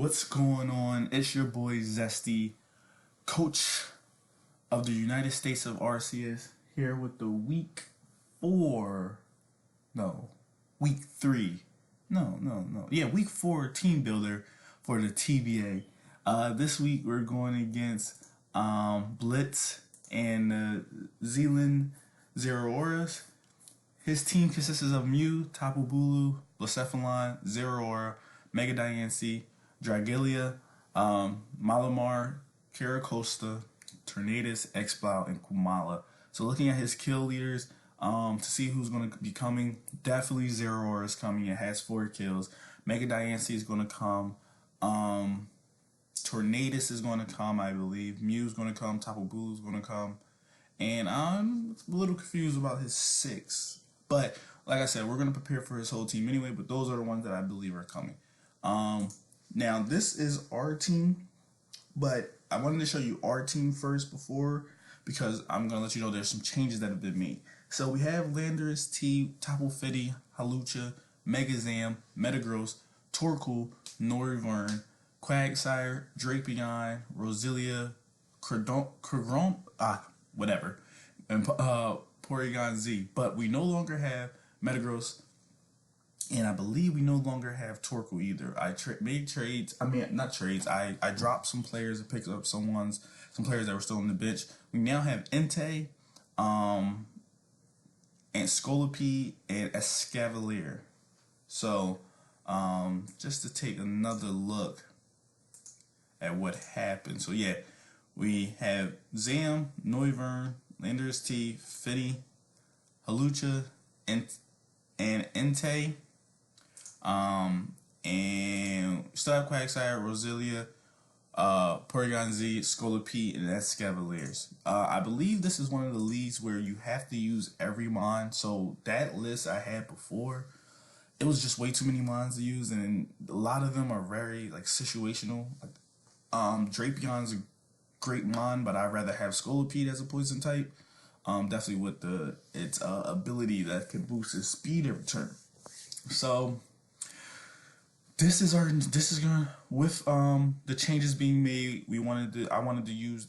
What's going on? It's your boy Zesty, coach of the United States of RCS, here with the week 4. No, week 3. No. Yeah, week 4 team builder for the TBA. This week we're going against Blitz and Zealand Zero Auras. His team consists of Mew, Tapu Bulu, Blacephalon, Zero Aura, Mega Diancie, Dragilia, Malamar, Caracosta, Tornadus, Exploud, and Kumala. So looking at his kill leaders to see who's going to be coming, definitely Zero Aura is coming. It has 4 kills. Mega Diancie is going to come. Tornadus is going to come, I believe. Mew's going to come. Tapu Bulu is going to come. And I'm a little confused about his 6. But like I said, we're going to prepare for his whole team anyway. But those are the ones that I believe are coming. Now, this is our team, but I wanted to show you our team first because I'm going to let you know there's some changes that have been made. So we have Landorus, T, Tapu Fini, Hawlucha, Megazam, Metagross, Torkoal, Noivern, Quagsire, Drapion, Roselia, whatever, and Porygon Z. But we no longer have Metagross, and I believe we no longer have Torkoal either. I made trades. I mean, not trades. I dropped some players and picked up some players that were still on the bench. We now have Entei, and Scolipede, and Escavalier. So, just to take another look at what happened. So yeah, we have Zam, Noivern, Landorus T, Fini, Hawlucha, and Entei. And still have Quagsire, Roselia, Porygon Z, Scolipede, and Escavaliers. I believe this is one of the leagues where you have to use every mon. So that list I had before, it was just way too many mons to use, and a lot of them are very situational. Drapion's a great mon, but I'd rather have Scolipede as a poison type. Definitely with its ability that can boost its speed every turn. So this is gonna, with the changes being made, I wanted to use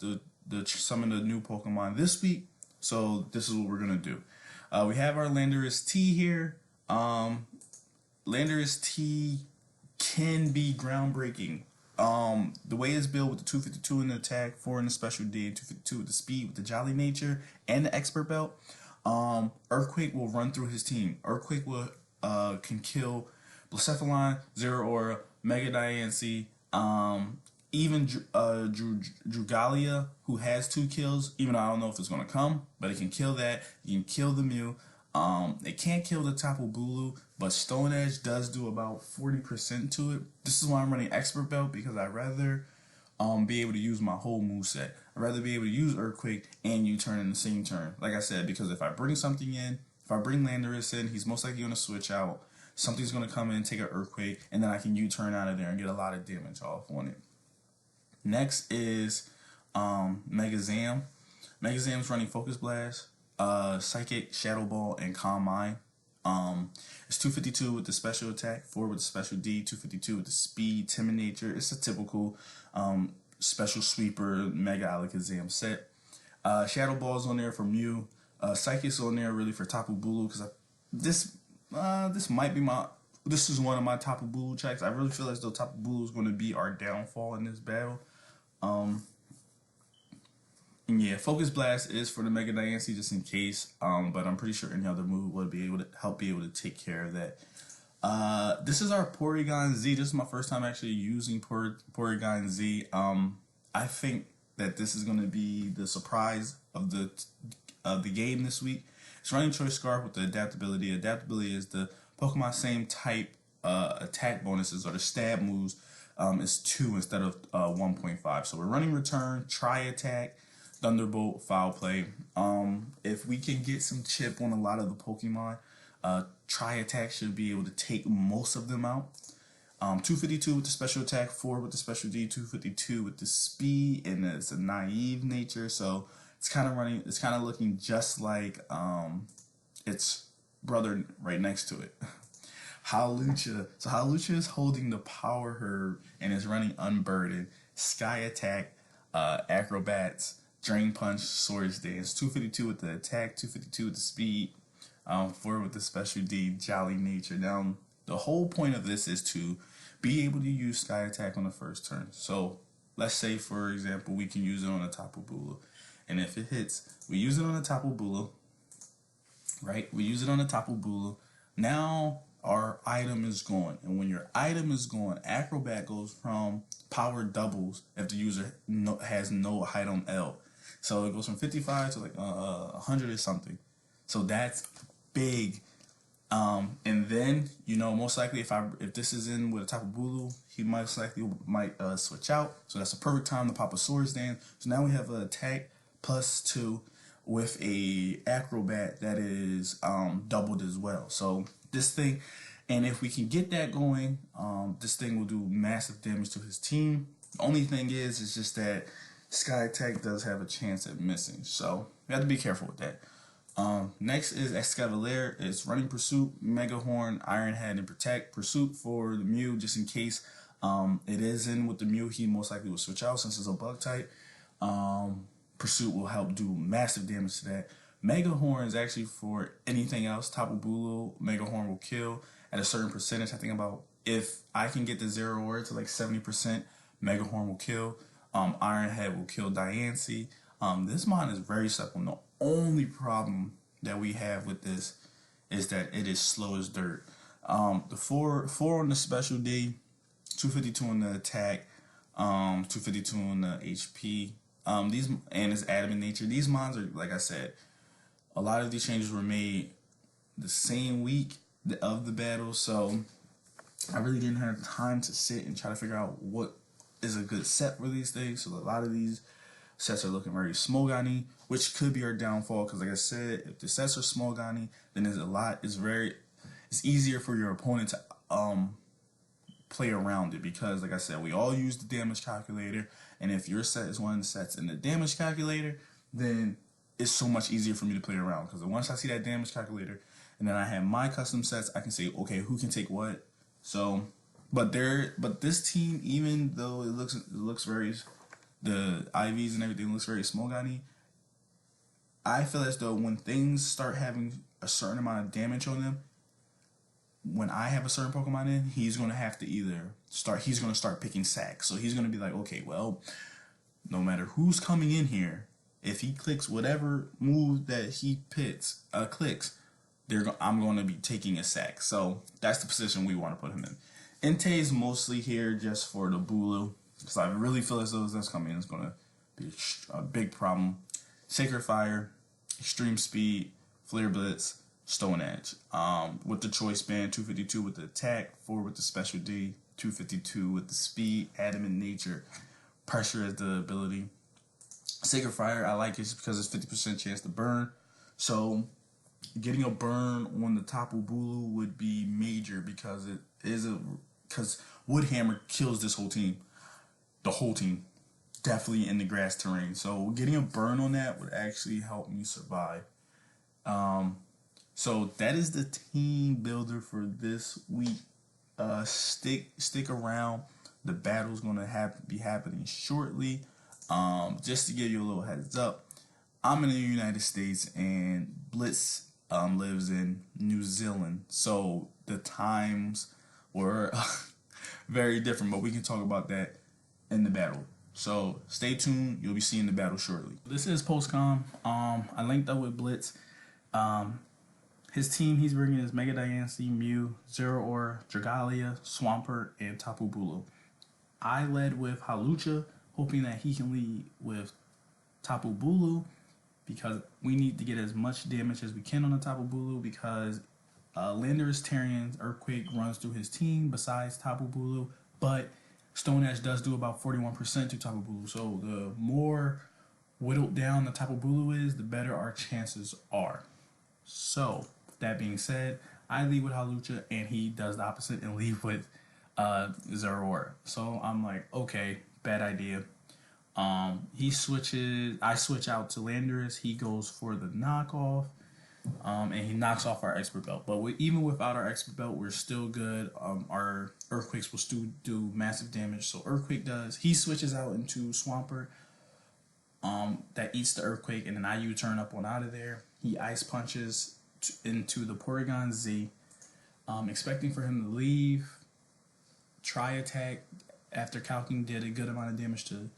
some of the new Pokemon this week. So this is what we're gonna do. We have our Landorus T here. Landorus T can be groundbreaking. The way it's built with the 252 in the attack, 4 in the special D, and 252 with the speed, with the jolly nature, and the expert belt, Earthquake will run through his team. Earthquake will can kill Blacephalon, Zero Aura, Mega Diancie, even Dragilia, who has 2 kills, even though I don't know if it's going to come, but it can kill that. You can kill the Mew. It can't kill the Tapu Bulu, but Stone Edge does do about 40% to it. This is why I'm running Expert Belt, because I'd rather be able to use my whole moveset. I'd rather be able to use Earthquake and U-turn in the same turn. Like I said, because if I bring something in, if I bring Landorus in, he's most likely going to switch out. Something's going to come in, take an Earthquake, and then I can U-turn out of there and get a lot of damage off on it. Next is Megazam. Megazam's running Focus Blast, Psychic, Shadow Ball, and Calm Mind. It's 252 with the special attack, 4 with the special D, 252 with the speed, timid nature. It's a typical special sweeper Mega Alakazam set. Shadow Ball's on there for Mew. Psychic's on there really for Tapu Bulu, because this is one of my Tapu Bulu checks. I really feel as though Tapu Bulu is going to be our downfall in this battle. And yeah, Focus Blast is for the Mega Diancie just in case, but I'm pretty sure any other move would be able to take care of that. This is our Porygon Z. This is my first time actually using Porygon Z. I think that this is going to be the surprise of the game this week. It's running Choice Scarf with the adaptability. Adaptability is the Pokemon same type attack bonuses, or the stab moves, is 2 instead of 1.5. So we're running Return, Tri Attack, Thunderbolt, Foul Play. If we can get some chip on a lot of the Pokemon, Tri Attack should be able to take most of them out. 252 with the special attack, 4 with the special D, 252 with the speed, and it's a naive nature. So it's kind of looking just like its brother right next to it. Halucha. So Halucha is holding the power herb and is running unburdened. Sky attack, acrobats, drain punch, swords dance. 252 with the attack, 252 with the speed, 4 with the special D, jolly nature. Now the whole point of this is to be able to use sky attack on the first turn. So let's say, for example, we can use it on a Tapu Bulu. And if it hits, we use it on a Tapu Bulu, right? We use it on a Tapu Bulu. Now our item is gone. And when your item is gone, Acrobat goes from power doubles if the user has no height on L. So it goes from 55 to like 100 or something. So that's big. And then, most likely if this is in with a Tapu Bulu, he most likely might switch out. So that's a perfect time to pop a Swords Dance. So now we have an attack +2 with a acrobat that is doubled as well. So this thing, and if we can get that going, this thing will do massive damage to his team. The only thing is just that Sky Attack does have a chance at missing. So we have to be careful with that. Next is Escavalier. It's Running Pursuit, Mega Horn, Iron Head, and Protect. Pursuit for the Mew, just in case it is in with the Mew, he most likely will switch out since it's a bug type. Pursuit will help do massive damage to that. Mega Horn is actually for anything else. Tapu Bulu, Mega Horn will kill at a certain percentage. I think about if I can get the Zero Word to like 70%, Mega Horn will kill. Iron Head will kill Diancie. This mon is very simple. The only problem that we have with this is that it is slow as dirt. The four on the special D, 252 on the attack, 252 on the HP. These and its adamant nature. These mons are, like I said, a lot of these changes were made the same week of the battle, so I really didn't have time to sit and try to figure out what is a good set for these things. So a lot of these sets are looking very Smogani, which could be our downfall, because like I said, if the sets are Smogani, then it's easier for your opponent to play around it, because like I said, we all use the damage calculator, and if your set is one of the sets in the damage calculator, then it's so much easier for me to play around, because once I see that damage calculator and then I have my custom sets, I can say, okay, who can take what. So but this team, even though it looks very, the IVs and everything looks very Smogani, I feel as though when things start having a certain amount of damage on them, when I have a certain Pokemon in, he's going to have to he's going to start picking sacks. So he's going to be like, okay, well, no matter who's coming in here, if he clicks whatever move that he clicks, I'm going to be taking a sack. So that's the position we want to put him in. Entei's mostly here just for the Bulu, because I really feel as though that's coming in, it's going to be a big problem. Sacred Fire, Extreme Speed, Flare Blitz, Stone Edge. With the Choice Band, 252 with the attack, 4 with the special D, 252 with the speed, adamant nature, pressure as the ability. Sacred Fire, I like it because it's 50% chance to burn. So getting a burn on the Tapu Bulu would be major, because because Wood Hammer kills this whole team. The whole team. Definitely in the grass terrain. So getting a burn on that would actually help me survive. So that is the team builder for this week. Stick around. The battle's gonna be happening shortly. Just to give you a little heads up, I'm in the United States and Blitz lives in New Zealand, so the times were very different, but we can talk about that in the battle. So stay tuned, you'll be seeing the battle shortly. This is Postcom. I linked up with Blitz. His team he's bringing is Mega Diancie, Mew, Zero-Aura, Dragalia, Swampert, and Tapu Bulu. I led with Halucha, hoping that he can lead with Tapu Bulu, because we need to get as much damage as we can on the Tapu Bulu, because Landorus, Tarian, Earthquake runs through his team besides Tapu Bulu, but Stone Edge does do about 41% to Tapu Bulu. So the more whittled down the Tapu Bulu is, the better our chances are. So that being said, I lead with Halucha and he does the opposite and lead with Zero-Aura. So I'm like, okay, bad idea. I switch out to Landorus. He goes for the knockoff. and he knocks off our expert belt. But even without our expert belt, we're still good. Our earthquakes will still do massive damage. So earthquake does. He switches out into Swampert. That eats the earthquake, and then I U-turn up on out of there. He ice punches into the Porygon Z, expecting for him to leave. Try attack after Calking did a good amount of damage to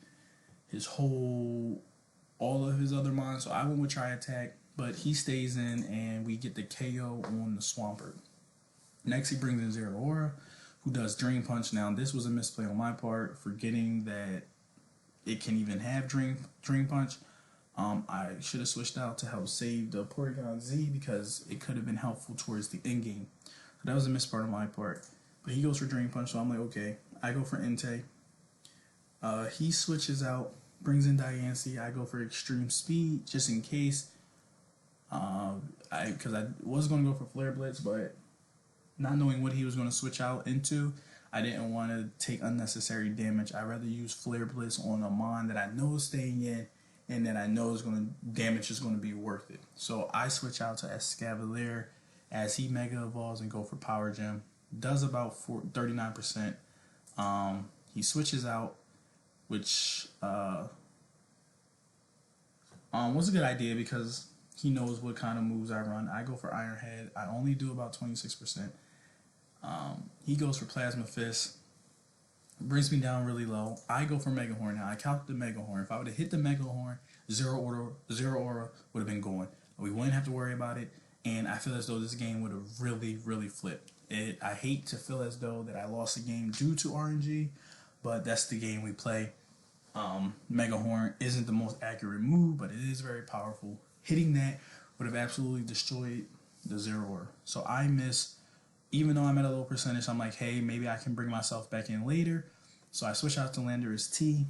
his all of his other mons. So I went with try attack, but he stays in, and we get the KO on the Swampert. Next, he brings in Zero Aura, who does Drain Punch. Now, this was a misplay on my part, forgetting that it can even have Drain Punch. I should have switched out to help save the Porygon Z because it could have been helpful towards the end game. So that was a miss part on my part. But he goes for Drain Punch, so I'm like, okay. I go for Entei. He switches out, brings in Diancie. I go for Extreme Speed just in case. Because I was going to go for Flare Blitz, but not knowing what he was going to switch out into, I didn't want to take unnecessary damage. I'd rather use Flare Blitz on a Mon that I know is staying in and that I know is going to damage is going to be worth it. So I switch out to Escavalier as he Mega Evolves and go for Power Gem. Does about 39%. He switches out, which was a good idea because he knows what kind of moves I run. I go for Iron Head. I only do about 26%. He goes for Plasma Fist, brings me down really low. I go for Mega Horn. Now I count the Mega Horn. If I would have hit the Mega Horn, Zero Aura would have been going. We wouldn't have to worry about it, and I feel as though this game would have really, really flipped. I hate to feel as though that I lost the game due to RNG, but that's the game we play. Mega Horn isn't the most accurate move, but it is very powerful. Hitting that would have absolutely destroyed the Zero Aura. So I miss. Even though I'm at a low percentage, I'm like, hey, maybe I can bring myself back in later. So I switch out to Landorus T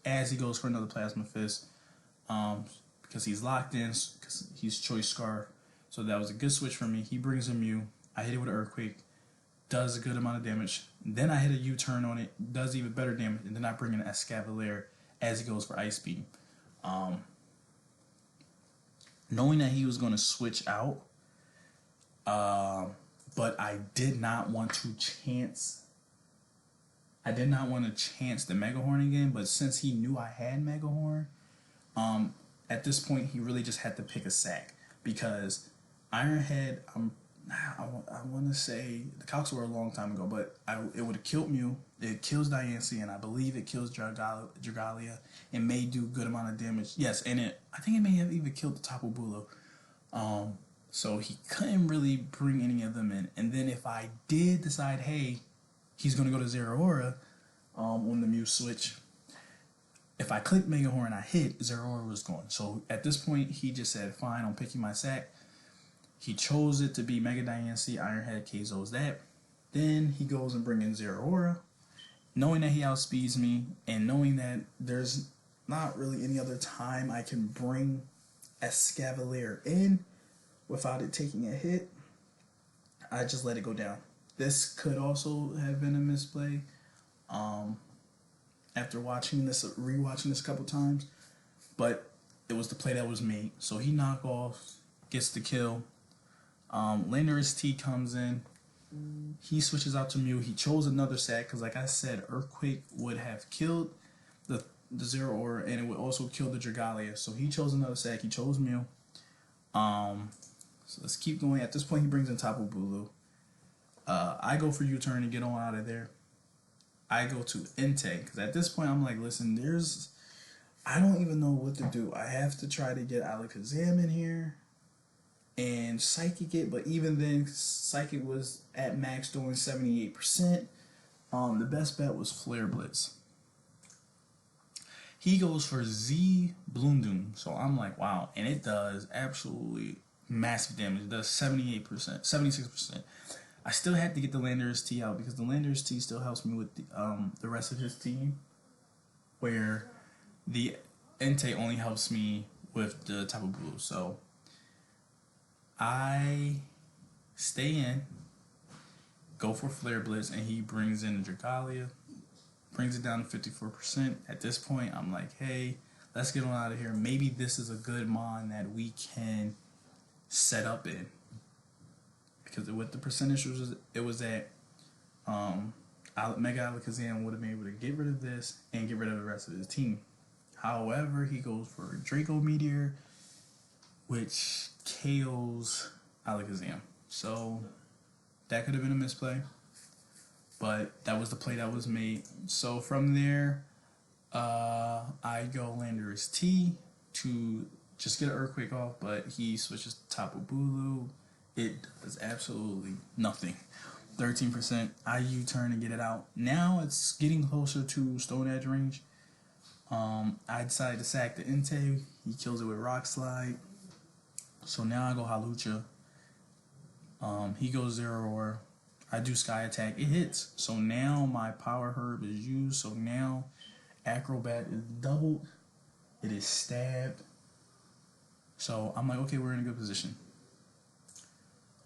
as he goes for another Plasma Fist because he's locked in, because he's Choice Scarf. So that was a good switch for me. He brings a Mew. I hit it with an Earthquake. Does a good amount of damage. Then I hit a U-turn on it. Does even better damage. And then I bring in Escavalier as he goes for Ice Beam. Knowing that he was going to switch out, but I did not want to chance. I did not want to chance the Mega Horn again. But since he knew I had Mega Horn, at this point he really just had to pick a sack because Iron Head. I want to say the calcs were a long time ago, but it would have killed Mew. It kills Diancie, and I believe it kills Dragalia. It may do a good amount of damage. Yes, and I think it may have even killed the Tapu Bulu. So he couldn't really bring any of them in. And then if I did decide, hey, he's going to go to Zero Aura on the Mew switch, if I clicked Mega Horn and I hit, Zero Aura was gone. So at this point, he just said, fine, I'm picking my sack. He chose it to be Mega Diancie, Ironhead, KZO's that. Then he goes and brings in Zero Aura, knowing that he outspeeds me, and knowing that there's not really any other time I can bring Escavalier in without it taking a hit. I just let it go down. This could also have been a misplay. After rewatching this a couple times, but it was the play that was made. So he knock off, gets the kill. Landorus T comes in. He switches out to Mew. He chose another sack because, like I said, Earthquake would have killed the Zero Aura, and it would also kill the Dragalia. So he chose another sack. He chose Mew. So let's keep going. At this point, he brings in Tapu Bulu. I go for U-turn to get on out of there. I go to Entei because at this point, I'm like, listen, I don't even know what to do. I have to try to get Alakazam in here and Psychic it, but even then, Psychic was at max doing 78%. The best bet was Flare Blitz. He goes for Z Bloom, so I'm like, wow, and it does absolutely massive damage. It does 78%, 76%. I still had to get the Landorus T out because the Landorus T still helps me with the rest of his team, where the Entei only helps me with the Tapu Bulu. So I stay in, go for Flare Blitz, and he brings in the Dragalia, brings it down to 54%. At this point, I'm like, hey, let's get on out of here. Maybe this is a good mon that we can set up in, because with the percentage it was at Mega Alakazam would have been able to get rid of this and get rid of the rest of his team. However, he goes for Draco Meteor, which KOs Alakazam. So that could have been a misplay, but that was the play that was made. So from there, I go Landorus T to just get an Earthquake off, but he switches to Tapu Bulu. It does absolutely nothing. 13%. I U-turn to get it out. Now it's getting closer to Stone Edge range. I decide to sack the Entei. He kills it with Rock Slide. So now I go Hawlucha. He goes Zeraora. I do Sky Attack. It hits. So now my Power Herb is used. So now Acrobat is doubled. It is stabbed. So I'm like, okay, we're in a good position.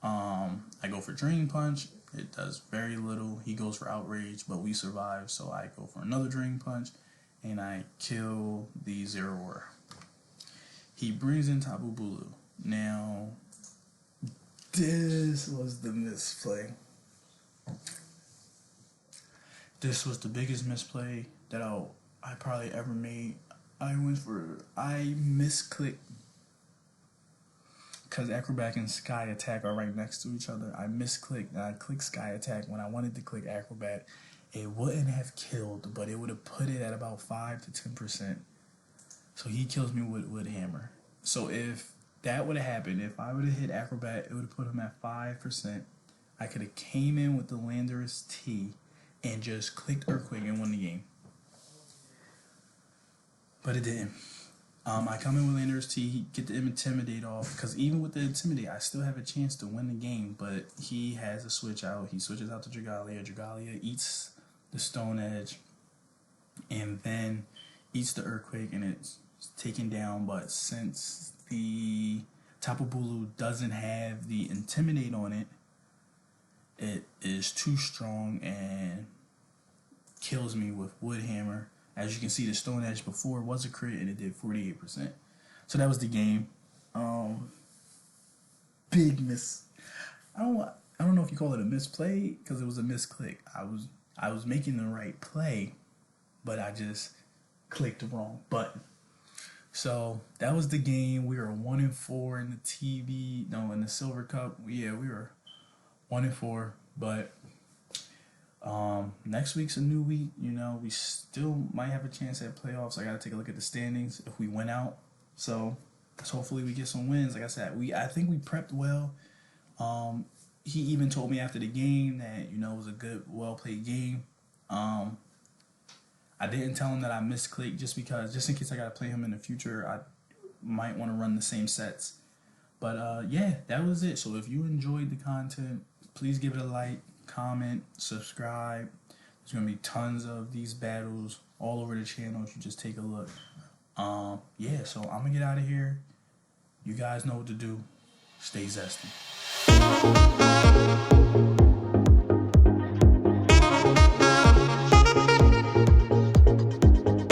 I go for Drain Punch. It does very little. He goes for Outrage, but we survive. So I go for another Drain Punch, and I kill the Zeraora. He brings in Tapu Bulu. Now, this was the misplay. This was the biggest misplay that I probably ever made. I misclicked, because Acrobat and Sky Attack are right next to each other. I misclicked and I clicked Sky Attack when I wanted to click Acrobat. It wouldn't have killed, but it would have put it at about 5 to 10%. So he kills me with Wood Hammer. So if that would have happened, if I would have hit Acrobat, it would have put him at 5%. I could have came in with the Landorus T and just clicked Earthquake and won the game. But it didn't. I come in with Landorus T, get the Intimidate off, because even with the Intimidate, I still have a chance to win the game, but he has a switch out. He switches out to Dragalia. Dragalia eats the Stone Edge, and then eats the Earthquake, and it's taken down. But since the Tapu Bulu doesn't have the Intimidate on it, it is too strong and kills me with Wood Hammer. As you can see, the Stone Edge before was a crit, and it did 48%. So that was the game. Big miss. I don't know if you call it a misplay, because it was a misclick. I was making the right play, but I just clicked the wrong button. So that was the game. We were 1-4 in the in the Silver Cup. Yeah, we were 1-4, but next week's a new week. You know, we still might have a chance at playoffs. I gotta take a look at the standings if we win out. So hopefully we get some wins. Like I said, I think we prepped well. He even told me after the game that, you know, it was a good, well played game. I didn't tell him that I misclicked just in case I gotta play him in the future, I might want to run the same sets. But yeah, that was it. So if you enjoyed the content, please give it a like, comment, subscribe. There's gonna be tons of these battles all over the channel if you just take a look. Yeah, so I'm gonna get out of here. You guys know what to do. Stay zesty.